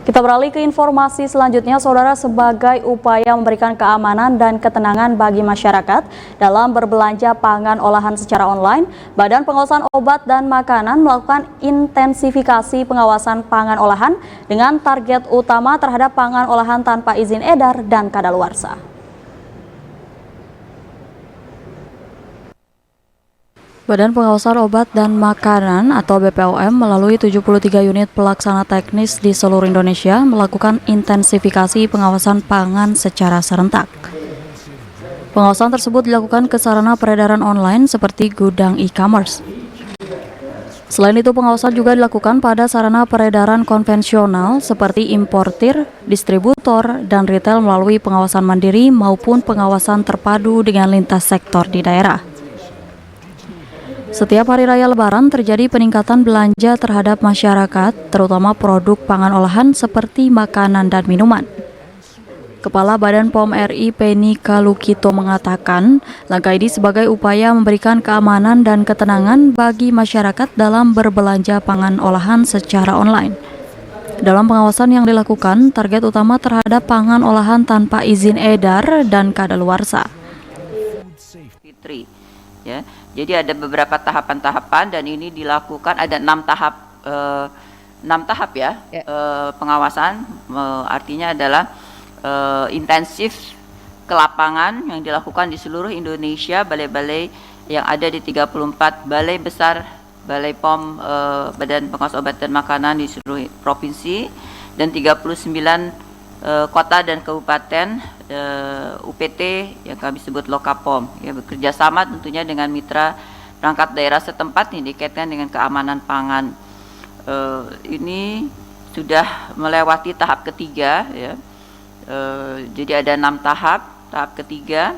Kita beralih ke informasi selanjutnya, Saudara. Sebagai upaya memberikan keamanan dan ketenangan bagi masyarakat dalam berbelanja pangan olahan secara online, Badan Pengawasan Obat dan Makanan melakukan intensifikasi pengawasan pangan olahan dengan target utama terhadap pangan olahan tanpa izin edar dan kadaluarsa. Badan Pengawasan Obat dan Makanan atau BPOM melalui 73 unit pelaksana teknis di seluruh Indonesia melakukan intensifikasi pengawasan pangan secara serentak. Pengawasan tersebut dilakukan ke sarana peredaran online seperti gudang e-commerce. Selain itu, pengawasan juga dilakukan pada sarana peredaran konvensional seperti importir, distributor, dan retail melalui pengawasan mandiri maupun pengawasan terpadu dengan lintas sektor di daerah. Setiap hari raya Lebaran terjadi peningkatan belanja terhadap masyarakat, terutama produk pangan olahan seperti makanan dan minuman. Kepala Badan POM RI Penny Kalukito mengatakan, langkah ini sebagai upaya memberikan keamanan dan ketenangan bagi masyarakat dalam berbelanja pangan olahan secara online. Dalam pengawasan yang dilakukan, target utama terhadap pangan olahan tanpa izin edar dan kadaluarsa. Ya, jadi ada beberapa tahapan-tahapan dan ini dilakukan ada 6 tahap ya. Pengawasan artinya adalah intensif ke lapangan yang dilakukan di seluruh Indonesia, balai-balai yang ada di 34 balai besar, balai POM Badan Pengawas Obat dan Makanan di seluruh provinsi dan 39 kota dan kabupaten UPT yang kami sebut Lokapom, ya, bekerja sama tentunya dengan mitra perangkat daerah setempat yang dikaitkan dengan keamanan pangan. Ini sudah melewati tahap ketiga, ya. Jadi ada 6 tahap. Tahap ketiga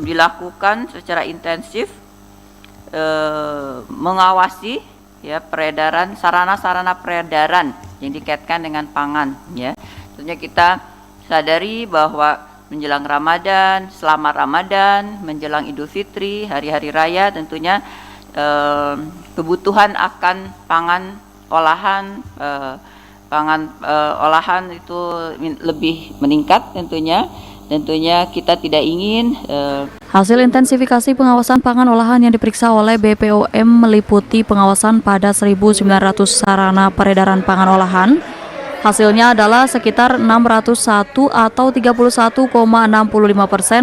dilakukan secara intensif, mengawasi ya peredaran sarana-sarana peredaran yang dikaitkan dengan pangan, ya. Tentunya kita sadari bahwa menjelang Ramadan, selama Ramadan, menjelang Idul Fitri, hari-hari raya tentunya kebutuhan akan pangan olahan olahan itu lebih meningkat tentunya kita tidak ingin. Hasil intensifikasi pengawasan pangan olahan yang diperiksa oleh BPOM meliputi pengawasan pada 1.900 sarana peredaran pangan olahan. Hasilnya adalah sekitar 601 atau 31,65%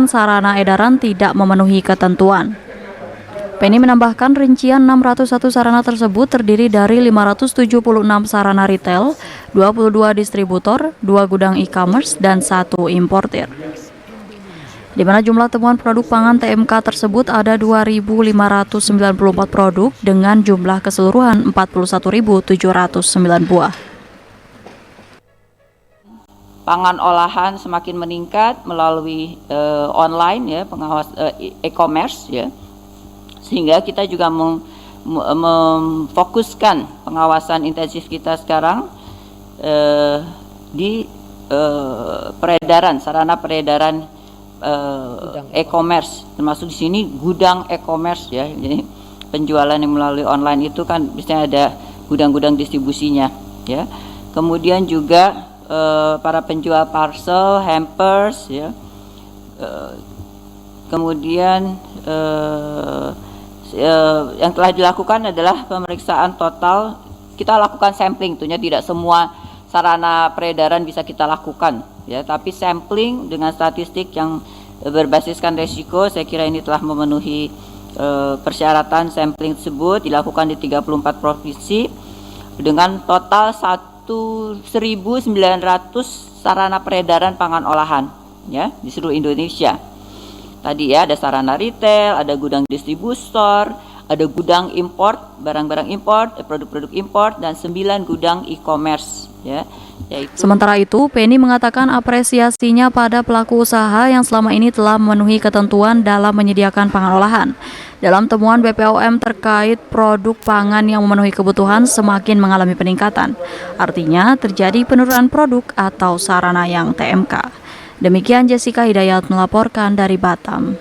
sarana edaran tidak memenuhi ketentuan. Penny menambahkan rincian 601 sarana tersebut terdiri dari 576 sarana retail, 22 distributor, 2 gudang e-commerce, dan 1 importir. Di mana jumlah temuan produk pangan TMK tersebut ada 2.594 produk dengan jumlah keseluruhan 41.709 buah. Pangan olahan semakin meningkat melalui online ya, pengawas e-commerce ya, sehingga kita juga memfokuskan pengawasan intensif kita sekarang di peredaran sarana peredaran e-commerce, termasuk di sini gudang e-commerce ya. Jadi penjualan yang melalui online itu kan biasanya ada gudang-gudang distribusinya ya. Kemudian juga para penjual parcel, hampers, ya. Kemudian yang telah dilakukan adalah pemeriksaan total. Kita lakukan sampling, tentunya tidak semua sarana peredaran bisa kita lakukan, ya. Tapi sampling dengan statistik yang berbasiskan resiko, saya kira ini telah memenuhi persyaratan. Sampling tersebut dilakukan di 34 provinsi dengan total 1.900 sarana peredaran pangan olahan ya di seluruh Indonesia. Tadi ya ada sarana retail, ada gudang distributor, ada gudang import, barang-barang import, produk-produk import, dan 9 gudang e-commerce ya. Sementara itu, Penny mengatakan apresiasinya pada pelaku usaha yang selama ini telah memenuhi ketentuan dalam menyediakan pangan olahan. Dalam temuan BPOM terkait produk pangan yang memenuhi kebutuhan semakin mengalami peningkatan. Artinya terjadi penurunan produk atau sarana yang TMK. Demikian Jessica Hidayat melaporkan dari Batam.